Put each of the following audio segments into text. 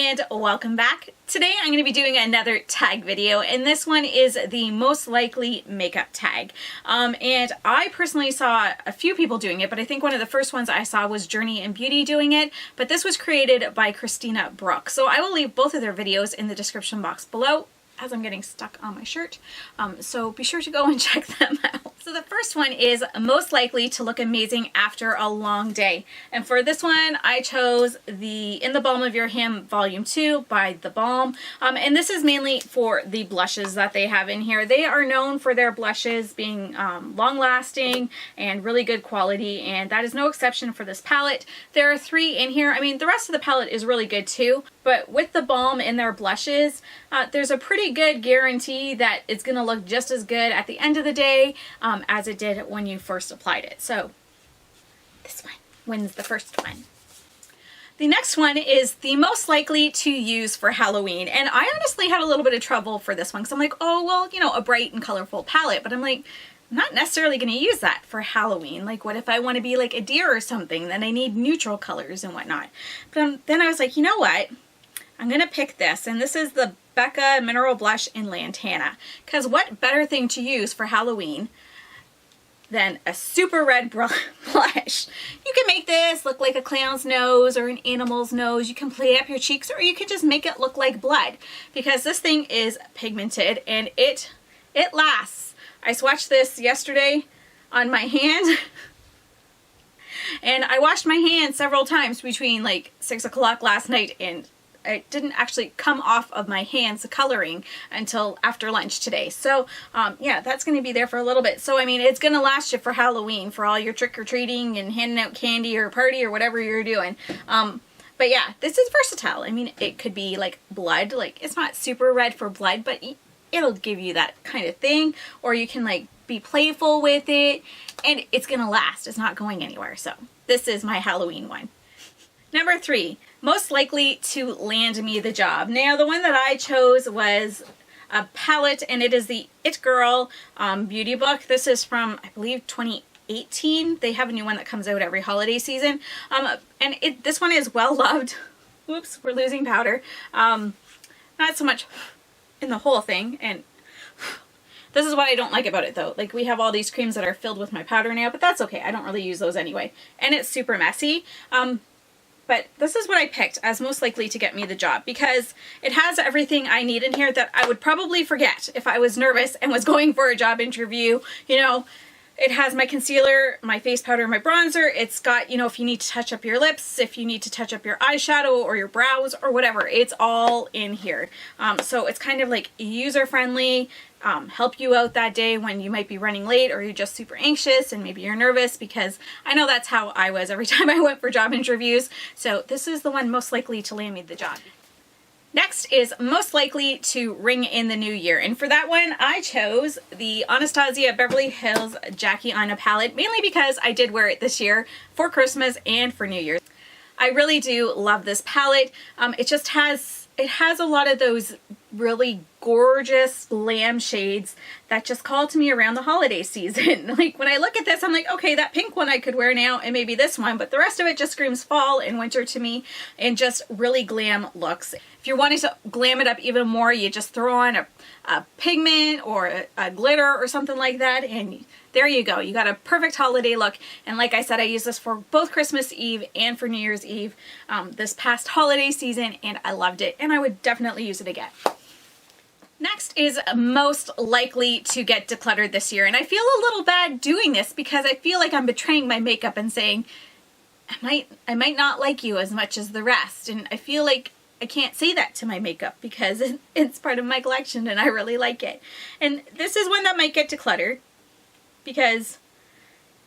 and welcome back. Today I'm going to be doing another tag video, and this one is the most likely makeup tag. And I personally saw a few people doing it, but I think one of the first ones I saw was Journey and Beauty doing it, but this was created by Christina Brooke. So I will leave both of their videos in the description box below, as I'm getting stuck on my shirt. So be sure to go and check them out. So the first one is most likely to look amazing after a long day. And for this one, I chose the In the Balm of Your Hand Volume 2 by the Balm. And this is mainly for the blushes that they have in here. They are known for their blushes being long lasting and really good quality. And that is no exception for this palette. There are 3 in here. I mean, the rest of the palette is really good too. But with the Balm in their blushes, there's a pretty good guarantee that it's going to look just as good at the end of the day as it did when you first applied it. So this one wins the first one. The next one is the most likely to use for Halloween. And I honestly had a little bit of trouble for this one because I'm like, oh, well, you know, a bright and colorful palette. But I'm like, I'm not necessarily going to use that for Halloween. Like, what if I want to be like a deer or something? Then I need neutral colors and whatnot. But then I was like, you know what? I'm going to pick this. And this is the Becca Mineral Blush in Lantana. Because what better thing to use for Halloween than a super red blush? You can make this look like a clown's nose or an animal's nose. You can play up your cheeks, or you can just make it look like blood, because this thing is pigmented and it lasts. I swatched this yesterday on my hand and I washed my hands several times between like 6 o'clock last night, and it didn't actually come off of my hands, the coloring, until after lunch today. So yeah, that's going to be there for a little bit. So I mean, it's going to last you for Halloween, for all your trick-or-treating and handing out candy or party or whatever you're doing. But yeah, this is versatile. I mean, it could be like blood. Like, it's not super red for blood, but it'll give you that kind of thing. Or you can like be playful with it, and it's going to last. It's not going anywhere. So this is my Halloween one. Number 3, most likely to land me the job. Now, the one that I chose was a palette, and it is the It Girl beauty book. This is from, I believe, 2018. They have a new one that comes out every holiday season. And this one is well loved. Whoops, we're losing powder. Not so much in the whole thing. And this is what I don't like about it, though. Like, we have all these creams that are filled with my powder now, but that's okay. I don't really use those anyway. And it's super messy. But this is what I picked as most likely to get me the job, because it has everything I need in here that I would probably forget if I was nervous and was going for a job interview. You know, it has my concealer, my face powder, my bronzer. It's got, you know, if you need to touch up your lips, if you need to touch up your eyeshadow or your brows or whatever, it's all in here. So it's kind of like user-friendly. Help you out that day when you might be running late, or you're just super anxious and maybe you're nervous, because I know that's how I was every time I went for job interviews. So this is the one most likely to land me the job. Next is most likely to ring in the new year. And for that one, I chose the Anastasia Beverly Hills Jackie Aina palette, mainly because I did wear it this year for Christmas and for New Year's. I really do love this palette. It has a lot of those really gorgeous glam shades that just call to me around the holiday season. Like, when I look at this, I'm like, okay, that pink one I could wear now, and maybe this one, but the rest of it just screams fall and winter to me, and just really glam looks. If you're wanting to glam it up even more, you just throw on a pigment or a glitter or something like that, and there you go. You got a perfect holiday look. And like I said, I used this for both Christmas Eve and for New Year's Eve this past holiday season, and I loved it, and I would definitely use it again. Next is most likely to get decluttered this year. And I feel a little bad doing this, because I feel like I'm betraying my makeup and saying, I might not like you as much as the rest. And I feel like I can't say that to my makeup, because it's part of my collection and I really like it. And this is one that might get decluttered, because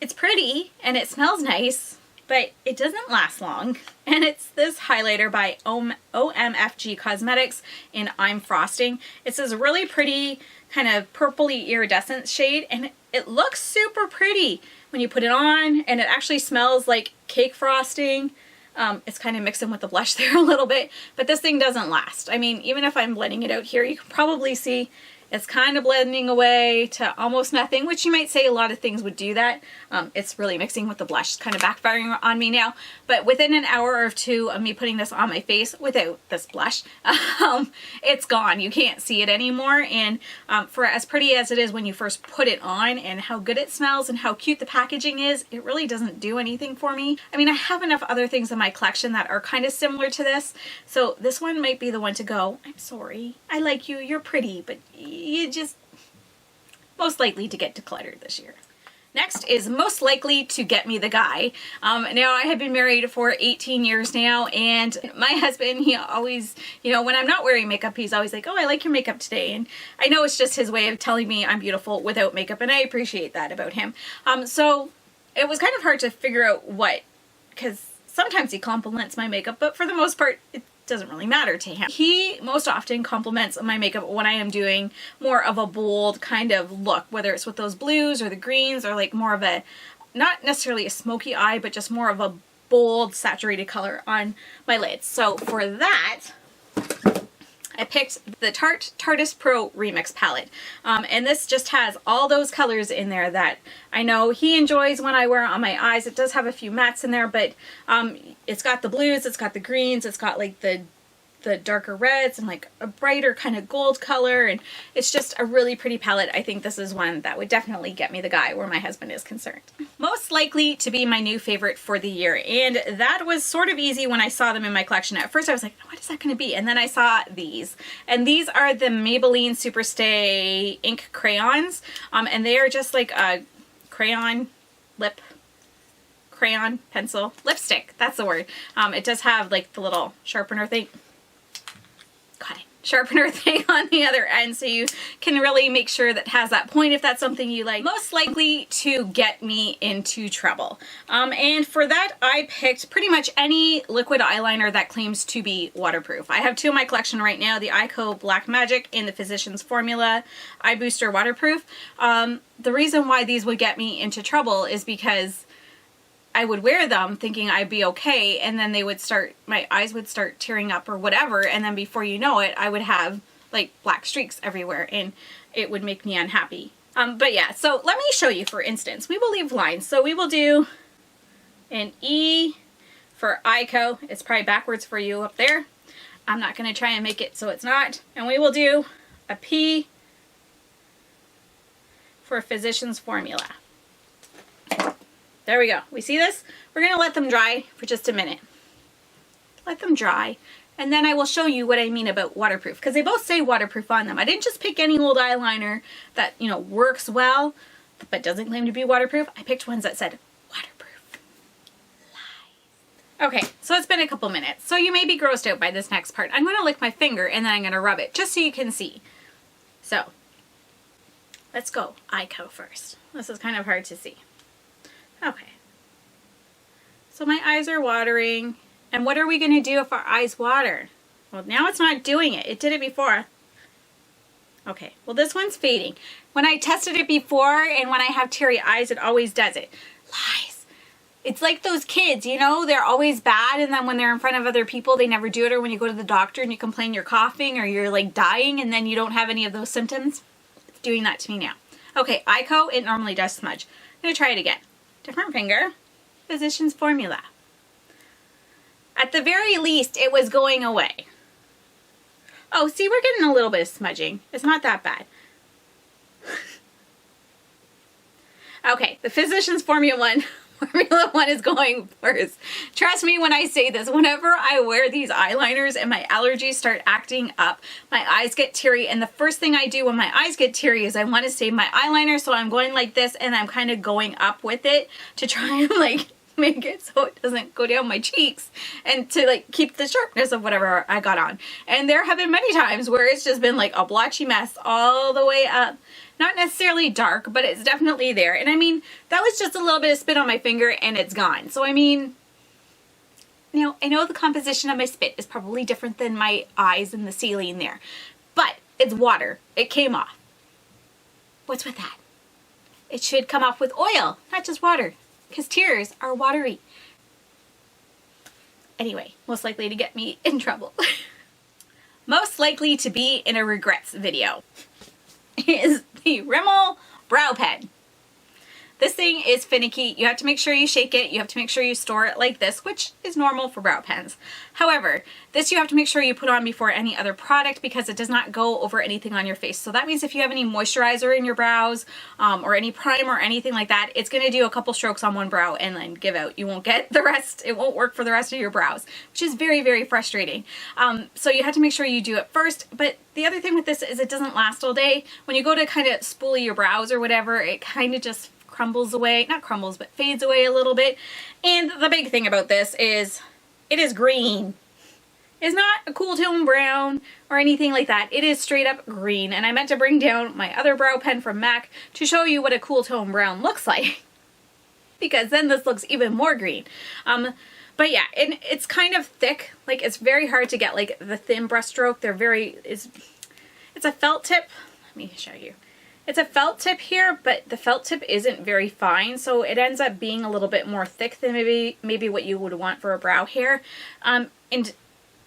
it's pretty and it smells nice, but it doesn't last long. And it's this highlighter by OMFG Cosmetics in I'm Frosting. It's this really pretty kind of purpley iridescent shade, and it looks super pretty when you put it on, and it actually smells like cake frosting. It's kind of mixing with the blush there a little bit, but this thing doesn't last. I mean, even if I'm blending it out here, you can probably see It's kind of blending away to almost nothing, which you might say a lot of things would do that. It's really mixing with the blush. It's kind of backfiring on me now. But within an hour or two of me putting this on my face without this blush, it's gone. You can't see it anymore. And for as pretty as it is when you first put it on and how good it smells and how cute the packaging is, it really doesn't do anything for me. I mean, I have enough other things in my collection that are kind of similar to this. So this one might be the one to go. I'm sorry. I like you. You're pretty, but you just most likely to get decluttered this year. Next is most likely to get me the guy. Now I have been married for 18 years now, and my husband, he always, you know, when I'm not wearing makeup, he's always like, oh, I like your makeup today. And I know it's just his way of telling me I'm beautiful without makeup, and I appreciate that about him. So it was kind of hard to figure out what, because sometimes he compliments my makeup, but for the most part, it doesn't really matter to him. He most often compliments my makeup when I am doing more of a bold kind of look, whether it's with those blues or the greens or like more of a, not necessarily a smoky eye, but just more of a bold saturated color on my lids. So for that, I picked the Tarte Tarteist Pro Remix palette. And this just has all those colors in there that I know he enjoys when I wear it on my eyes. It does have a few mattes in there, but it's got the blues, it's got the greens, it's got like the darker reds and like a brighter kind of gold color, and it's just a really pretty palette. I think this is one that would definitely get me the guy where my husband is concerned. Most likely to be my new favorite for the year, and that was sort of easy when I saw them in my collection. At first I was like, what is that going to be? And then I saw these, and these are the Maybelline Superstay ink crayons, and they are just like a crayon pencil lipstick. That's the word. It does have like the little sharpener thing on the other end, so you can really make sure that has that point if that's something you like. Most likely to get me into trouble. And for that, I picked pretty much any liquid eyeliner that claims to be waterproof. I have two in my collection right now, the Ico Black Magic and the Physicians Formula Eye Booster Waterproof. The reason why these would get me into trouble is because I would wear them thinking I'd be okay, and then my eyes would start tearing up or whatever, and then before you know it, I would have like black streaks everywhere, and it would make me unhappy. But yeah, so let me show you, for instance. We will leave lines. So we will do an E for Ico. It's probably backwards for you up there. I'm not going to try and make it so it's not. And we will do a P for Physicians Formula. There we go. We see this? We're going to let them dry for just a minute. Let them dry. And then I will show you what I mean about waterproof, because they both say waterproof on them. I didn't just pick any old eyeliner that, you know, works well, but doesn't claim to be waterproof. I picked ones that said waterproof. Lies. Okay, so it's been a couple minutes. So you may be grossed out by this next part. I'm going to lick my finger and then I'm going to rub it just so you can see. So let's go Ico first. This is kind of hard to see. Okay, so my eyes are watering, and what are we going to do if our eyes water? Well, now it's not doing it. It did it before. Okay, well this one's fading. When I tested it before, and when I have teary eyes, it always does it. Lies. It's like those kids, you know, they're always bad, and then when they're in front of other people, they never do it, or when you go to the doctor and you complain you're coughing, or you're like dying, and then you don't have any of those symptoms. It's doing that to me now. Okay, Ico, it normally does smudge. I'm going to try it again. Different finger, Physicians Formula. At the very least, it was going away. Oh, see, we're getting a little bit of smudging. It's not that bad. Okay, the Physicians Formula one is going worse. Trust me when I say this, whenever I wear these eyeliners and my allergies start acting up, my eyes get teary, and the first thing I do when my eyes get teary is I want to save my eyeliner, so I'm going like this, and I'm kind of going up with it to try and like make it so it doesn't go down my cheeks, and to like keep the sharpness of whatever I got on. And there have been many times where it's just been like a blotchy mess all the way up. Not necessarily dark, but it's definitely there. And I mean, that was just a little bit of spit on my finger and it's gone. So I mean, you know, I know the composition of my spit is probably different than my eyes and the ceiling there, but it's water. It came off. What's with that? It should come off with oil, not just water, because tears are watery. Anyway, most likely to get me in trouble. Most likely to be in a regrets video. is the Rimmel Brow Pen. This thing is finicky. You have to make sure you shake it. You have to make sure you store it like this, which is normal for brow pens. However, this you have to make sure you put on before any other product because it does not go over anything on your face. So that means if you have any moisturizer in your brows or any primer or anything like that, it's going to do a couple strokes on one brow and then give out. You won't get the rest. It won't work for the rest of your brows, which is very, very frustrating. So you have to make sure you do it first. But the other thing with this is it doesn't last all day. When you go to kind of spoolie your brows or whatever, it kind of just crumbles away, not crumbles, but fades away a little bit. And the big thing about this is it is green. It's not a cool tone brown or anything like that. It is straight up green. And I meant to bring down my other brow pen from MAC to show you what a cool tone brown looks like. Because then this looks even more green. But yeah, it's kind of thick. Like it's very hard to get like the thin brush stroke. It's a felt tip. Let me show you. It's a felt tip here, but the felt tip isn't very fine, so it ends up being a little bit more thick than maybe what you would want for a brow hair. And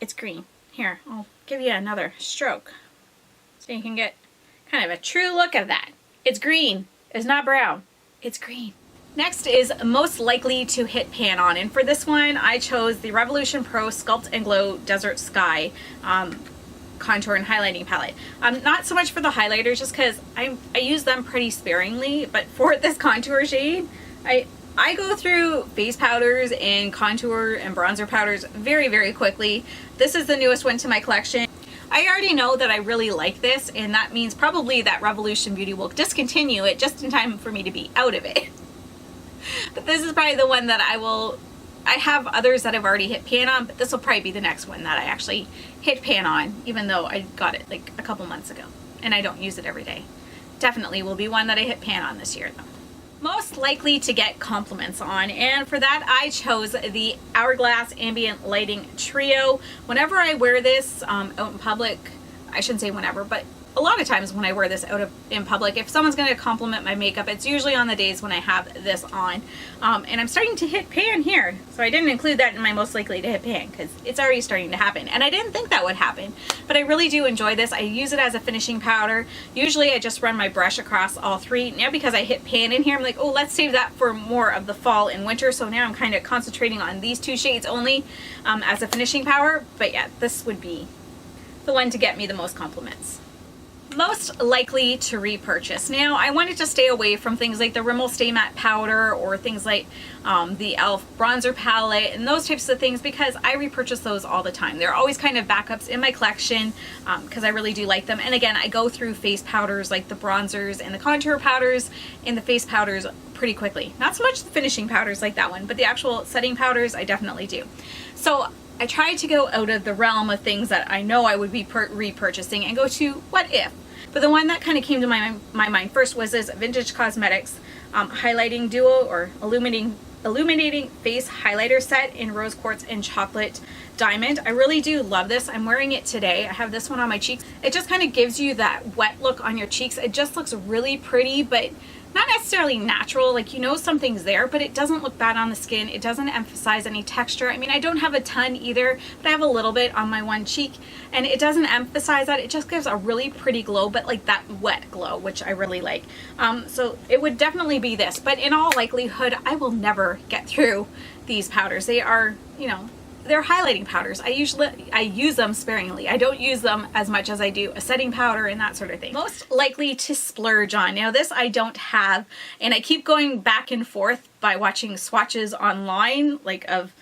it's green. Here, I'll give you another stroke so you can get kind of a true look of that. It's green. It's not brown. It's green. Next is most likely to hit pan on, and for this one I chose the Revolution Pro Sculpt and Glow Desert Sky contour and highlighting palette. Not so much for the highlighters, just because I use them pretty sparingly, but for this contour shade, I go through face powders and contour and bronzer powders very, very quickly. This is the newest one to my collection. I already know that I really like this, and that means probably that Revolution Beauty will discontinue it just in time for me to be out of it. But this is probably the one that I have others that I've already hit pan on, but this will probably be the next one that I actually hit pan on, even though I got it like a couple months ago and I don't use it every day. Definitely will be one that I hit pan on this year though. Most likely to get compliments on, and for that I chose the Hourglass Ambient Lighting Trio. Whenever I wear this out in public, I shouldn't say whenever, but a lot of times when I wear this in public, if someone's going to compliment my makeup, it's usually on the days when I have this on. And I'm starting to hit pan here. So I didn't include that in my most likely to hit pan because it's already starting to happen. And I didn't think that would happen, but I really do enjoy this. I use it as a finishing powder. Usually I just run my brush across all three. Now because I hit pan in here, I'm like, oh, let's save that for more of the fall and winter. So now I'm kind of concentrating on these two shades only as a finishing powder. But yeah, this would be the one to get me the most compliments. Most likely to repurchase. Now, I wanted to stay away from things like the Rimmel Stay Matte Powder or things like the e.l.f. Bronzer Palette and those types of things because I repurchase those all the time. They're always kind of backups in my collection because I really do like them. And again, I go through face powders like the bronzers and the contour powders and the face powders pretty quickly. Not so much the finishing powders like that one, but the actual setting powders I definitely do. So I tried to go out of the realm of things that I know I would be repurchasing and go to what if. But the one that kind of came to my mind first was this Vintage Cosmetics highlighting duo or illuminating face highlighter set in rose quartz and chocolate diamond. I really do love this. I'm wearing it today. I have this one on my cheeks. It just kind of gives you that wet look on your cheeks. It just looks really pretty, but not necessarily natural. Like, you know something's there, but it doesn't look bad on the skin. It doesn't emphasize any texture. I mean, I don't have a ton either, but I have a little bit on my one cheek, and it doesn't emphasize that. It just gives a really pretty glow, but like that wet glow, which I really like. So it would definitely be this, but in all likelihood, I will never get through these powders. They are, you know, they're highlighting powders. I use them sparingly. I don't use them as much as I do a setting powder and that sort of thing. Most likely to splurge on. Now this I don't have, and I keep going back and forth by watching swatches online, like of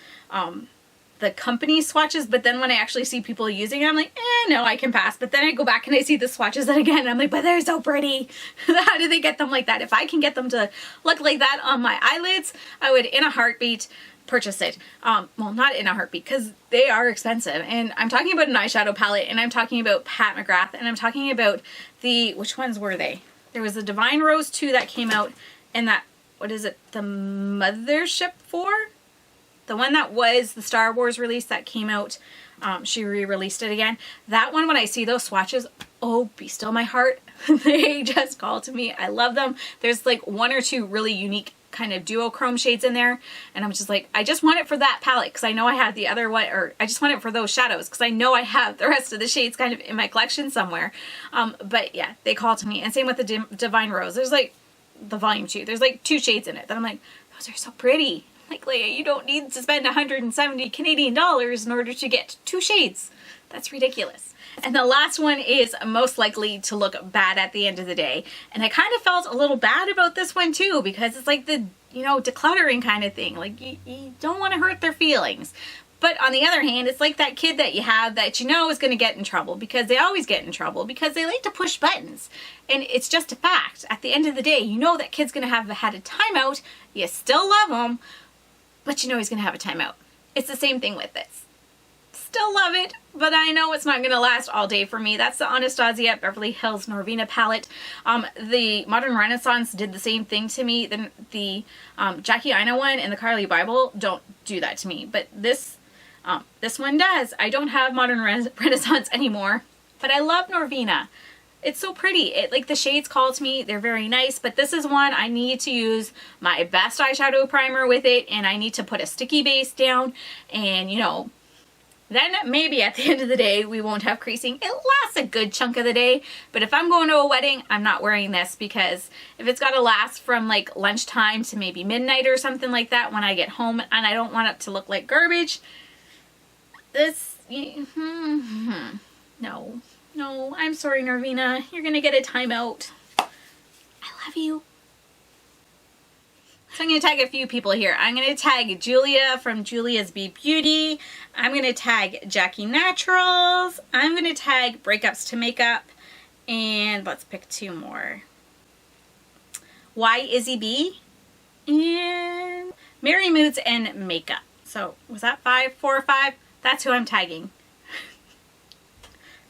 the company swatches, but then when I actually see people using it, I'm like, no, I can pass. But then I go back and I see the swatches again, and I'm like, but they're so pretty. How do they get them like that? If I can get them to look like that on my eyelids, I would in a heartbeat purchase it. Well, not in a heartbeat because they are expensive, and I'm talking about an eyeshadow palette, and I'm talking about Pat McGrath, and I'm talking about the, which ones were they? There was the Divine Rose 2 that came out, and that, what is it, the Mothership 4? The one that was the Star Wars release that came out, she re-released it again. That one, when I see those swatches, oh, be still my heart, They just call to me. I love them. There's like 1 or 2 really unique kind of duochrome shades in there, and I'm just like, I just want it for that palette because I know I have the other one, or I just want it for those shadows because I know I have the rest of the shades kind of in my collection somewhere. But yeah, they call to me. And same with the Divine Rose. There's like the volume 2. There's like 2 shades in it that I'm like, those are so pretty. Like, Leah, you don't need to spend 170 Canadian dollars in order to get 2 shades. That's ridiculous. And the last one is most likely to look bad at the end of the day. And I kind of felt a little bad about this one too, because it's like the, you know, decluttering kind of thing. Like you don't want to hurt their feelings. But on the other hand, it's like that kid that you have that you know is going to get in trouble, because they always get in trouble because they like to push buttons. And it's just a fact. At the end of the day, you know that kid's going to have had a timeout. You still love him, but you know he's going to have a timeout. It's the same thing with this. Still love it, but I know it's not going to last all day for me. That's the Anastasia Beverly Hills Norvina palette. The Modern Renaissance did the same thing to me. The Jackie Aina one and the Carly Bible don't do that to me, but this one does. I don't have Modern Renaissance anymore, but I love Norvina. It's so pretty. Like the shades call to me. They're very nice, but this is one I need to use my best eyeshadow primer with it, and I need to put a sticky base down, and you know, then maybe at the end of the day we won't have creasing. It lasts a good chunk of the day, but if I'm going to a wedding, I'm not wearing this, because if it's got to last from like lunchtime to maybe midnight or something like that when I get home, and I don't want it to look like garbage, this, no, I'm sorry, Norvina. You're gonna get a timeout. I love you. So I'm going to tag a few people here. I'm going to tag Julia from Julia's Be Beauty. I'm going to tag Jackie Naturals. I'm going to tag Breakups to Makeup. And let's pick 2 more. Izzie B. And Merry Moods and Makeup. So was that 4 or 5? That's who I'm tagging.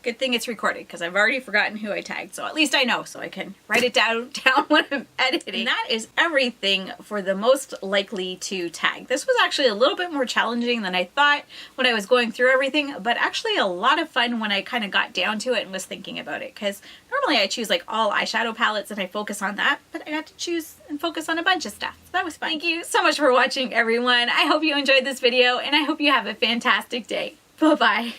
Good thing it's recorded, because I've already forgotten who I tagged, so at least I know, so I can write it down when I'm editing. And that is everything for the most likely to tag. This was actually a little bit more challenging than I thought when I was going through everything, but actually a lot of fun when I kind of got down to it and was thinking about it, because normally I choose like all eyeshadow palettes and I focus on that, but I got to choose and focus on a bunch of stuff. So that was fun. Thank you so much for watching, everyone. I hope you enjoyed this video, and I hope you have a fantastic day. Bye-bye.